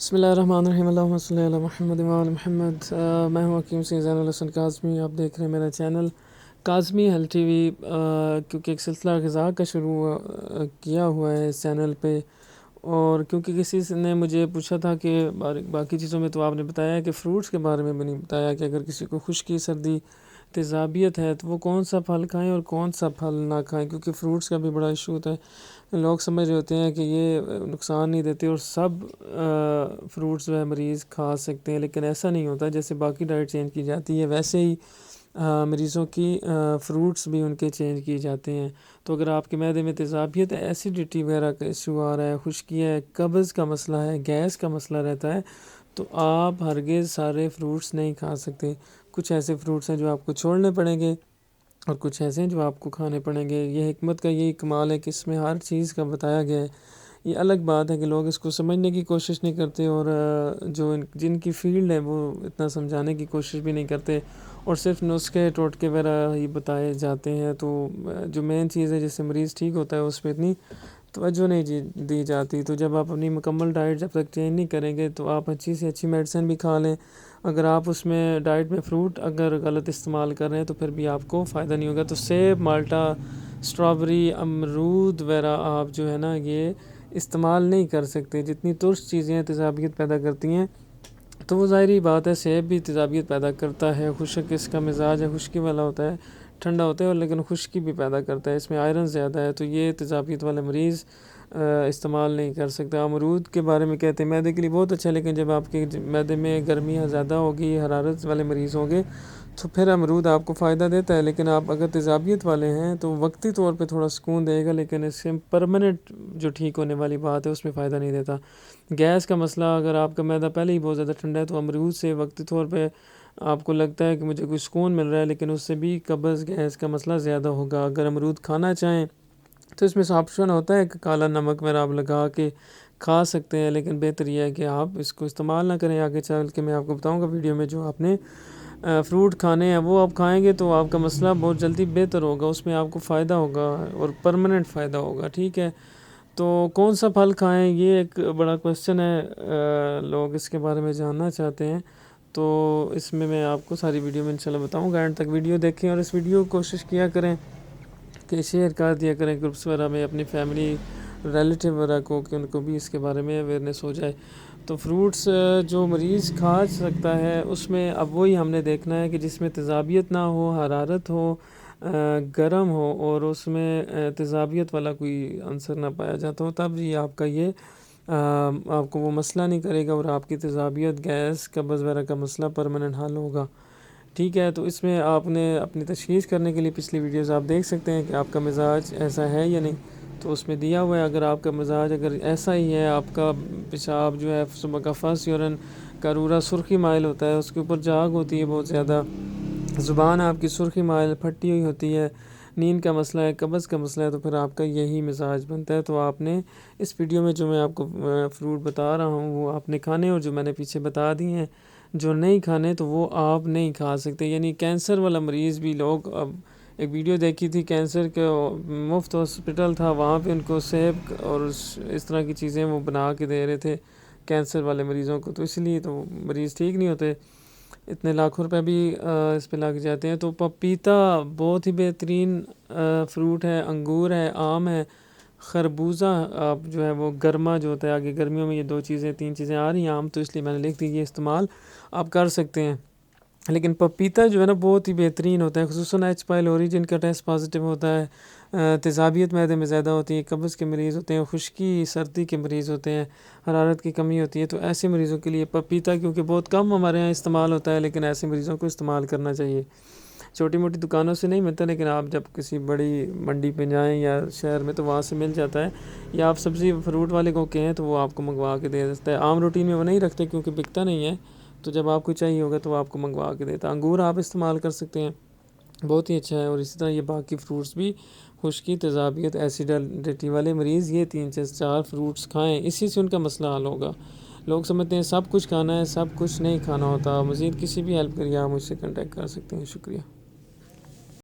بسم اللہ الرحمن الرحیم، اللہم صلی علی محمد وعلی محمد۔ میں ہوں حکیم سنگھ زین الحسن کاظمی، آپ دیکھ رہے ہیں میرا channel Kazmi health T V. کیونکہ ایک سلسلہ غذا کا شروع کیا ہوا ہے اس چینل پہ، اور کیونکہ کسی نے مجھے پوچھا تھا کہ باقی چیزوں میں تو آپ نے بتایا ہے کہ فروٹس کے بارے میں بھی نہیں بتایا کہ اگر کسی کو خشکی، سردی، تیزابیت ہے تو وہ کون سا پھل کھائیں اور کون سا پھل نہ کھائیں، کیونکہ فروٹس کا بھی بڑا ایشو ہوتا ہے۔ لوگ سمجھ رہے ہوتے ہیں کہ یہ نقصان نہیں دیتے اور سب فروٹس جو ہے مریض کھا سکتے ہیں، لیکن ایسا نہیں ہوتا۔ جیسے باقی ڈائٹ چینج کی جاتی ہے ویسے ہی مریضوں کی فروٹس بھی ان کے چینج کیے جاتے ہیں۔ تو اگر آپ کے معدے میں تیزابیت ہے، ایسیڈیٹی وغیرہ کا ایشو آ رہا ہے، خشکی ہے، قبض کا مسئلہ ہے، گیس کا مسئلہ رہتا ہے، تو آپ ہرگز سارے فروٹس نہیں کھا سکتے۔ کچھ ایسے فروٹس ہیں جو آپ کو چھوڑنے پڑیں گے اور کچھ ایسے ہیں جو آپ کو کھانے پڑیں گے۔ یہ حکمت کا یہی کمال ہے کہ اس میں ہر چیز کا بتایا گیا ہے۔ یہ الگ بات ہے کہ لوگ اس کو سمجھنے کی کوشش نہیں کرتے، اور جن کی فیلڈ ہے وہ اتنا سمجھانے کی کوشش بھی نہیں کرتے، اور صرف نسخے ٹوٹکے وغیرہ ہی بتائے جاتے ہیں۔ تو جو مین چیز ہے جس سے مریض ٹھیک ہوتا ہے اس پہ اتنی توجہ نہیں دی جاتی۔ تو جب آپ اپنی مکمل ڈائٹ جب تک چینج نہیں کریں گے تو آپ اچھی سے اچھی میڈیسن بھی کھا لیں، اگر آپ اس میں ڈائٹ میں فروٹ اگر غلط استعمال کر رہے ہیں تو پھر بھی آپ کو فائدہ نہیں ہوگا۔ تو سیب، مالٹا، اسٹرابری، امرود وغیرہ آپ جو ہے نا یہ استعمال نہیں کر سکتے۔ جتنی ترش چیزیں تیزابیت پیدا کرتی ہیں، تو وہ ظاہری بات ہے سیب بھی تیزابیت پیدا کرتا ہے۔ خشک اس کا مزاج ہے، خشکی والا ہوتا ہے، ٹھنڈا ہوتا ہے، اور لیکن خشکی بھی پیدا کرتا ہے، اس میں آئرن زیادہ ہے، تو یہ تیزابیت والے مریض استعمال نہیں کر سکتا۔ امرود کے بارے میں کہتے ہیں معدے کے لیے بہت اچھا ہے، لیکن جب آپ کے معدے میں گرمیاں زیادہ ہوگی، حرارت والے مریض ہوں گے تو پھر امرود آپ کو فائدہ دیتا ہے، لیکن آپ اگر تیزابیت والے ہیں تو وقتی طور پہ تھوڑا سکون دے گا، لیکن اس سے پرماننٹ جو ٹھیک ہونے والی بات ہے اس میں فائدہ نہیں دیتا۔ گیس کا مسئلہ، اگر آپ کا معدہ پہلے ہی بہت زیادہ ٹھنڈا ہے تو امرود سے وقتی طور پہ آپ کو لگتا ہے کہ مجھے کوئی سکون مل رہا ہے، لیکن اس سے بھی قبض، گیس کا مسئلہ زیادہ ہوگا۔ اگر امرود کھانا چاہیں تو اس میں سے آپشن ہوتا ہے کہ کالا نمک وغیرہ آپ لگا کے کھا سکتے ہیں، لیکن بہتر یہ ہے کہ آپ اس کو استعمال نہ کریں۔ آگے چل کے میں آپ کو بتاؤں گا ویڈیو میں جو آپ نے فروٹ کھانے ہیں وہ آپ کھائیں گے تو آپ کا مسئلہ بہت جلدی بہتر ہوگا، اس میں آپ کو فائدہ ہوگا اور پرماننٹ فائدہ ہوگا، ٹھیک ہے۔ تو کون سا پھل کھائیں یہ ایک بڑا کویسچن ہے، لوگ اس کے بارے میں جاننا چاہتے ہیں، تو اس میں آپ کو ساری ویڈیو میں انشاءاللہ بتاؤں گا۔ اینڈ تک ویڈیو دیکھیں اور اس ویڈیو کو کوشش کیا کریں کہ شیئر کر دیا کریں گروپس وغیرہ میں اپنی فیملی، ریلیٹیو وغیرہ کو، کہ ان کو بھی اس کے بارے میں اویئرنیس ہو جائے۔ تو فروٹس جو مریض کھا سکتا ہے اس میں اب وہی ہم نے دیکھنا ہے کہ جس میں تیزابیت نہ ہو، حرارت ہو، گرم ہو، اور اس میں تیزابیت والا کوئی عنصر نہ پایا جاتا ہو، تب یہ آپ کا یہ آپ کو وہ مسئلہ نہیں کرے گا، اور آپ کی تیزابیت، گیس، قبض وغیرہ کا مسئلہ پرماننٹ حل ہوگا، ٹھیک ہے۔ تو اس میں آپ نے اپنی تشخیص کرنے کے لیے پچھلی ویڈیوز آپ دیکھ سکتے ہیں کہ آپ کا مزاج ایسا ہے یا نہیں، تو اس میں دیا ہوا ہے اگر آپ کا مزاج اگر ایسا ہی ہے، آپ کا پیشاب جو ہے صبح کا فرسٹ یورین قارورہ سرخی مائل ہوتا ہے، اس کے اوپر جاگ ہوتی ہے بہت زیادہ، زبان آپ کی سرخی مائل پھٹی ہوئی ہوتی ہے، نیند کا مسئلہ ہے، قبض کا مسئلہ ہے، تو پھر آپ کا یہی مزاج بنتا ہے۔ تو آپ نے اس ویڈیو میں جو میں آپ کو فروٹ بتا رہا ہوں وہ آپ نے کھانے، اور جو میں نے پیچھے بتا دی ہیں جو نہیں کھانے تو وہ آپ نہیں کھا سکتے۔ یعنی کینسر والا مریض بھی، لوگ اب ایک ویڈیو دیکھی تھی کینسر کے مفت ہاسپٹل تھا، وہاں پہ ان کو سیب اور اس طرح کی چیزیں وہ بنا کے دے رہے تھے کینسر والے مریضوں کو، تو اس لیے تو مریض ٹھیک نہیں ہوتے، اتنے لاکھوں روپے بھی اس پہ لگ جاتے ہیں۔ تو پپیتا بہت ہی بہترین فروٹ ہے، انگور ہے، آم ہے، خربوزہ آپ جو ہے وہ گرما جو ہوتا ہے، آگے گرمیوں میں یہ دو چیزیں، تین چیزیں آ رہی ہیں عام، تو اس لیے میں نے لکھ دی، یہ استعمال آپ کر سکتے ہیں۔ لیکن پپیتا جو ہے نا بہت ہی بہترین ہوتا ہے، خصوصاً ایچ پائلوری جن کا ٹیسٹ پازیٹیو ہوتا ہے، تیزابیت معدے میں زیادہ ہوتی ہے، قبض کے مریض ہوتے ہیں، خشکی، سردی کے مریض ہوتے ہیں، حرارت کی کمی ہوتی ہے، تو ایسے مریضوں کے لیے پپیتا کیونکہ بہت کم ہمارے یہاں استعمال ہوتا ہے، لیکن ایسے مریضوں کو استعمال کرنا چاہیے۔ چھوٹی موٹی دکانوں سے نہیں ملتا، لیکن آپ جب کسی بڑی منڈی پہ جائیں یا شہر میں تو وہاں سے مل جاتا ہے، یا آپ سبزی فروٹ والے کو کہیں تو وہ آپ کو منگوا کے دے دیتا ہے۔ عام روٹین میں وہ نہیں رکھتے کیونکہ بکتا نہیں ہے، تو جب آپ کو چاہیے ہوگا تو وہ آپ کو منگوا کے دیتا ہے۔ انگور آپ استعمال کر سکتے ہیں، بہت ہی اچھا ہے، اور اسی طرح یہ باقی فروٹس بھی، خشکی، تیزابیت، ایسیڈیٹی والے مریض یہ 3 سے 4 فروٹس کھائیں، اسی سے ان کا مسئلہ حل ہوگا۔ لوگ سمجھتے ہیں سب کچھ کھانا ہے، سب کچھ نہیں کھانا ہوتا۔ مزید کسی بھی ہیلپ کے لیے آپ مجھ سے کنٹیکٹ کر سکتے ہیں، شکریہ۔